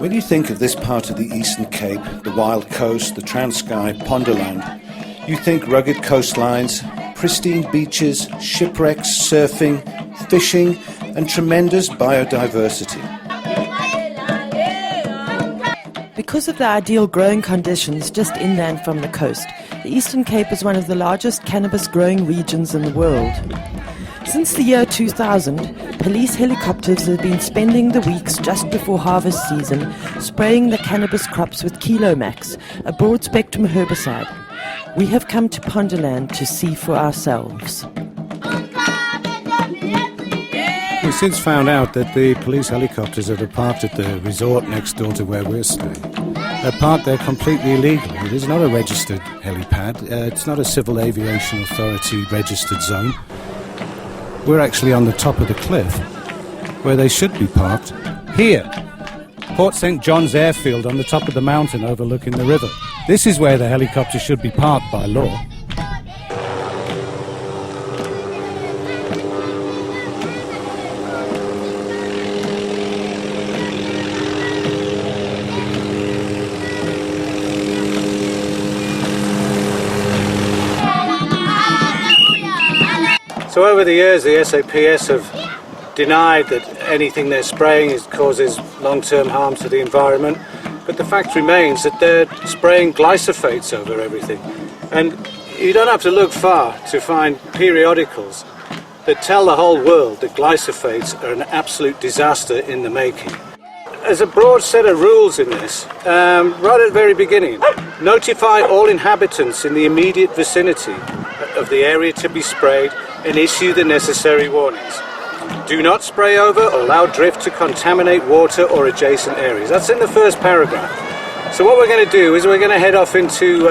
When you think of this part of the Eastern Cape, the Wild Coast, the Transkei, Pondoland, you think rugged coastlines, pristine beaches, shipwrecks, surfing, fishing, and tremendous biodiversity. Because of the ideal growing conditions just inland from the coast, the Eastern Cape is one of the largest cannabis growing regions in the world. Since the year 2000, police helicopters have been spending the weeks just before harvest season spraying the cannabis crops with Kilomax, a broad-spectrum herbicide. We have come to Pondoland to see for ourselves. We've since found out that the police helicopters that are parked at the resort next door to where we're staying, they're parked there completely illegally. It is not a registered helipad. It's not a Civil Aviation Authority registered zone. We're actually on the top of the cliff where they should be parked. Here, Port St. John's Airfield on the top of the mountain overlooking the river. This is where the helicopter should be parked by law. So over the years the SAPS have denied that anything they're spraying causes long-term harm to the environment, but the fact remains that they're spraying glyphosates over everything. And you don't have to look far to find periodicals that tell the whole world that glyphosates are an absolute disaster in the making. There's a broad set of rules in this, right at the very beginning. Notify all inhabitants in the immediate vicinity of the area to be sprayed and issue the necessary warnings. Do not spray over or allow drift to contaminate water or adjacent areas. That's in the first paragraph. So what we're going to do is we're going to head off into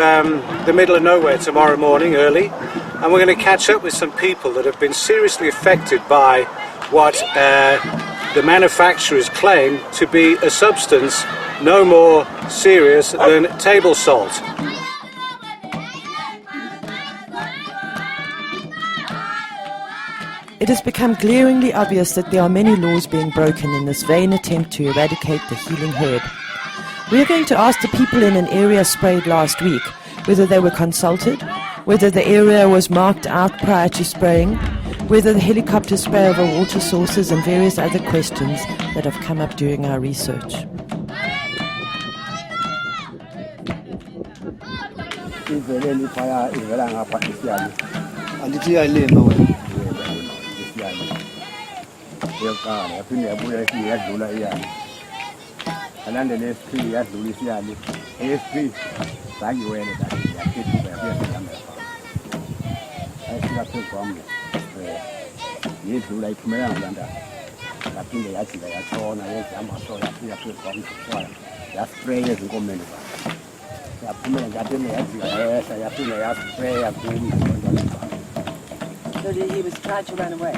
the middle of nowhere tomorrow morning early, and we're going to catch up with some people that have been seriously affected by what the manufacturers claim to be a substance no more serious than table salt. It has become glaringly obvious that there are many laws being broken in this vain attempt to eradicate the healing herb. We are going to ask the people in an area sprayed last week whether they were consulted, whether the area was marked out prior to spraying, whether the helicopters spray over water sources, and various other questions that have come up during our research. So he was trying to run away.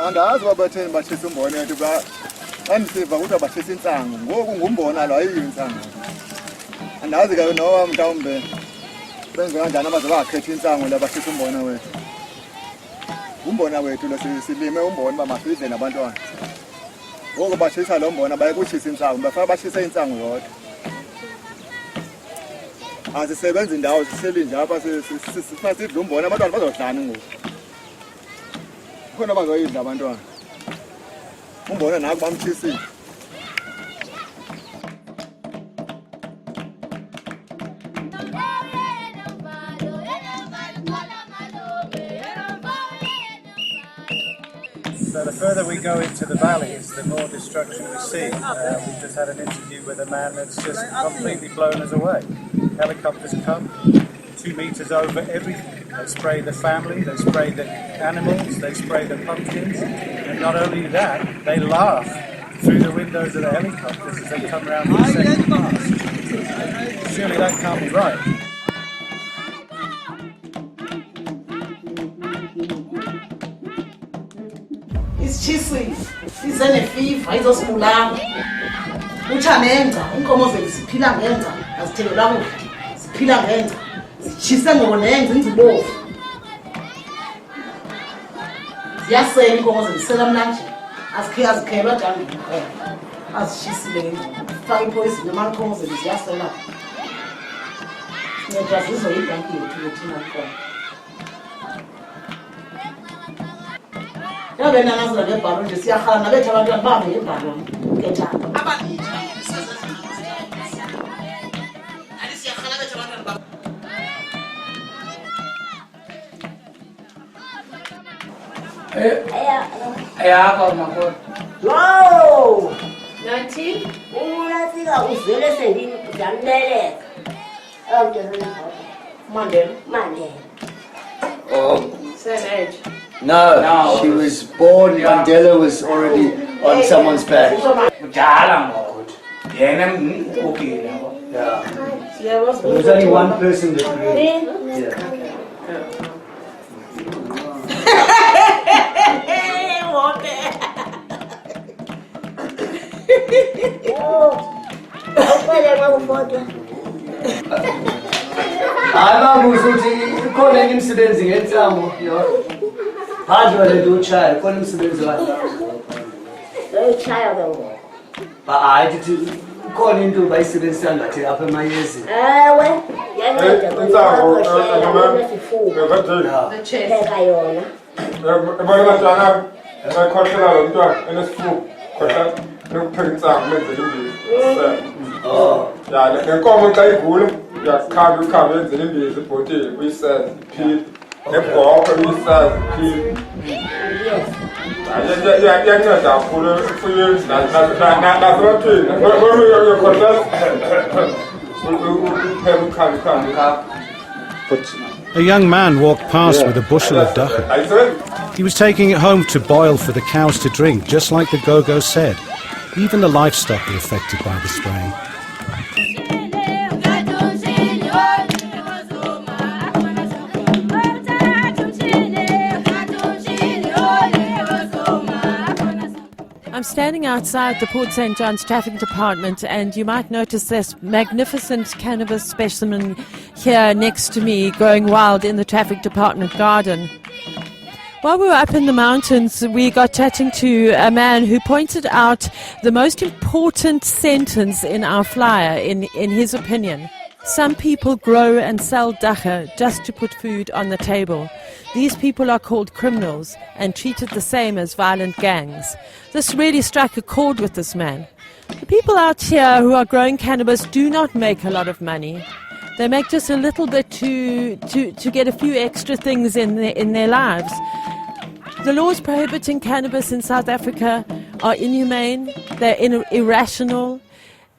Andazi babatheni bathisa umbona yethu ba andisiva ukuthi abathisa insangu ngoku ngumbona lo ayiyo insangu. Andazi ke nowa mhlawumbe benze kanjani abazobakhetha insangu labathisa umbona wethu. Umbona wethu lo silime umbona bamadle nabantwana. Ngoku bathisa lo mbona bayekuthisa insangu bafaka bashisa insangu yodwa. asisebenzi indawo sihleli nje apha sidla umbona abantwana bazodlani ngoku khona bazoyidla abantwana umbona naku bamthisile. So the further we go into the valleys, the more destruction we see. We just had an interview with a man that's just completely blown us away. Helicopters come 2 meters over everything. They spray the family, they spray the animals, they spray the pumpkins, and not only that, they laugh through the windows of the helicopters as they come around the second pass. Surely that can't be right. Isitshisi size nefiva izosibulala utsha nengca inkomo zethu ziphila ngengca azithelelwa kudla ziphila ngengca zitshise ngoba nengca inzibovu ziyasela inkomo zethu zisela mnanje azikhelwa njani inkomo azitshisile ngengca faka ipoyizini amankomo zethu ziyasela sinceda zizoyibhanki yethu thina inkomo. Yabe nanazula ngebhaloni nje siyahala nabethu abantwana bahambe ngebhaloni ngethanda abaninji ali siyahala bethu abantwana ayakho makho Wow! Nathi uyafika uvele sengizamleleka. Mandela. Oh, Same age. no, she was born, Mandela was already on someone's back. Kudala ngokuthi yena ukile yabo. Yeah. There was only one person that really. Yeah. Amabuza ukuthi ikhona enye imisebenzi ngentamo, phandle le nto utshaya khona umsebenzi wakhe. Loyitshaya ngoku. Hayi ndithi ikhona into bayisebenzisa ngathi apha emayezini. Ewe, yanceda pheka yona. Ebona abantwana ebakhohlela lo mntwana enesifuba khohlela nokupheka intsangu menzela imbiza. Ya lenkomo xa igula uyakhamba ukhambe enzela imbiza ibhotile uyiseza iphile nebhokhwe uyiseza iphile. Yanceda kakhulu efuyeni nasebathini uyokhohlela upheka ukhambe. A young man walked past with a bushel of Dagga. He was taking it home to boil for the cows to drink, just like the Go-Go said. Even the livestock are affected by the spraying. I'm standing outside the Port St. John's Traffic Department, and you might notice this magnificent cannabis specimen here next to me growing wild in the Traffic Department garden. While we were up in the mountains, we got chatting to a man who pointed out the most important sentence in our flyer, in his opinion. Some people grow and sell Dagga just to put food on the table. These people are called criminals and treated the same as violent gangs. This really struck a chord with this man. The people out here who are growing cannabis do not make a lot of money. They make just a little bit to get a few extra things in their lives. The laws prohibiting cannabis in South Africa are inhumane, they're irrational,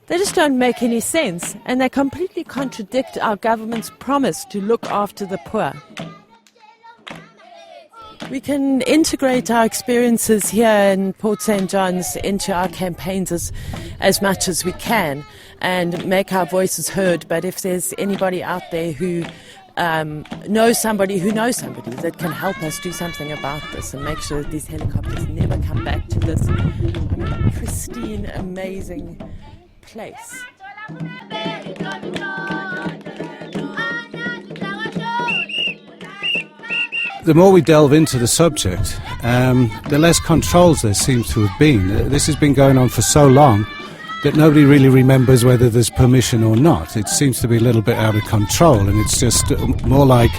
they just don't make any sense, and they completely contradict our government's promise to look after the poor. We can integrate our experiences here in Port St. John's into our campaigns as much as we can and make our voices heard. But if there's anybody out there who knows somebody that can help us do something about this and make sure that these helicopters never come back to this pristine, amazing place. The more we delve into the subject, the less controls there seems to have been. This has been going on for so long, that nobody really remembers whether there's permission or not. It seems to be a little bit out of control, and it's just more like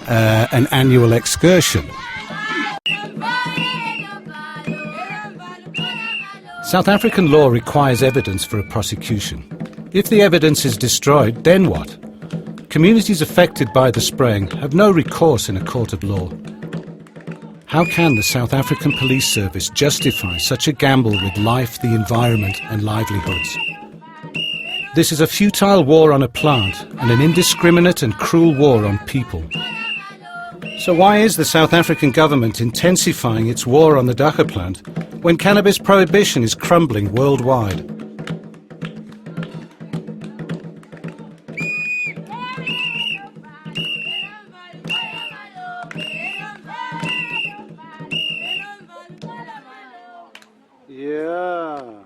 an annual excursion. South African law requires evidence for a prosecution. If the evidence is destroyed, then what? Communities affected by the spraying have no recourse in a court of law. How can the South African Police Service justify such a gamble with life, the environment and livelihoods? This is a futile war on a plant and an indiscriminate and cruel war on people. So why is the South African government intensifying its war on the Dagga plant when cannabis prohibition is crumbling worldwide? Yeah.